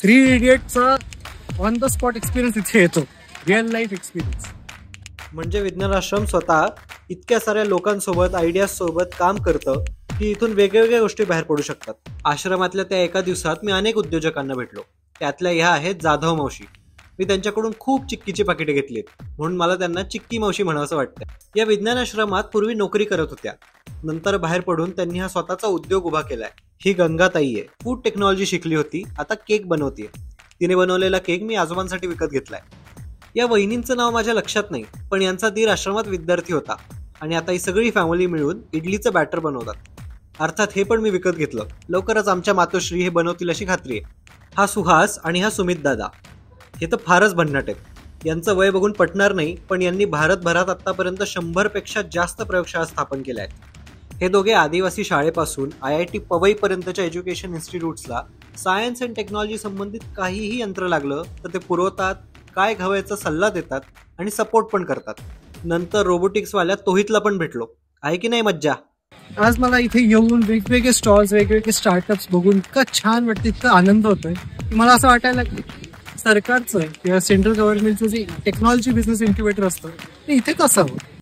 Three इडियटचा on the spot experience इथे येतो, रिअल लाईफ एक्सपिरियन्स. म्हणजे विज्ञान आश्रम स्वतः इतक्या साऱ्या लोकांसोबत आयडियाज सोबत काम करतं की इथून वेगवेगळ्या गोष्टी बाहेर पडू शकतात. आश्रमातल्या त्या एका दिवसात मी अनेक उद्योजकांना भेटलो. त्यातल्या ह्या आहेत जाधव मावशी. मी त्यांच्याकडून खूप चिक्कीची पाकिटे घेतलीत, म्हणून मला त्यांना चिक्की मावशी म्हणावंसं वाटतं. या विज्ञान आश्रमात पूर्वी नोकरी करत होत्या, नंतर बाहेर पडून त्यांनी हा स्वतःचा उद्योग उभा केलाय. ही गंगाताई आहे. फूड टेक्नॉलॉजी शिकली होती, आता केक बनवतीये. तिने बनवलेला केक मी आजोबांसाठी विकत घेतलाय. या वहिनींचं नाव माझ्या लक्षात नाही, पण यांचा दीर आश्रमात विद्यार्थी होता आणि आता ही सगळी फॅमिली मिळून इडलीचं बॅटर बनवतात. अर्थात हे पण मी विकत घेतलं. लवकरच आमच्या मातोश्री हे बनवतील अशी खात्री आहे. हा सुहास आणि हा सुमित दादा, हे तर फारच भन्नाट आहेत. यांचं वय बघून पटणार नाही, पण यांनी भारतभरात आतापर्यंत 100 पेक्षा जास्त प्रयोगशाळा स्थापन केल्या आहेत. हे दोघे आदिवासी शाळेपासून IIT पवई पर्यंतच्या एज्युकेशन इन्स्टिट्यूट्सला सायन्स अँड टेक्नॉलॉजी संबंधित काहीही यंत्र लागलं तर ते पुरवतात, काय घ्यावयाचा सल्ला देतात आणि सपोर्ट पण करतात. नंतर रोबोटिक्सवाल्या तोहितला पण भेटलो. आहे की नाही मज्जा? आज मला इथे येऊन वेगवेगळे स्टॉल्स, वेगवेगळे स्टार्टअप्स बघून इतकं छान वाटतं, इतकं आनंद होतोय की मला असं वाटायला सरकारचं किंवा सेंट्रल गव्हर्नमेंटचं जे टेक्नॉलॉजी बिझनेस इन्क्युबेटर असतं ते इथेच असावं.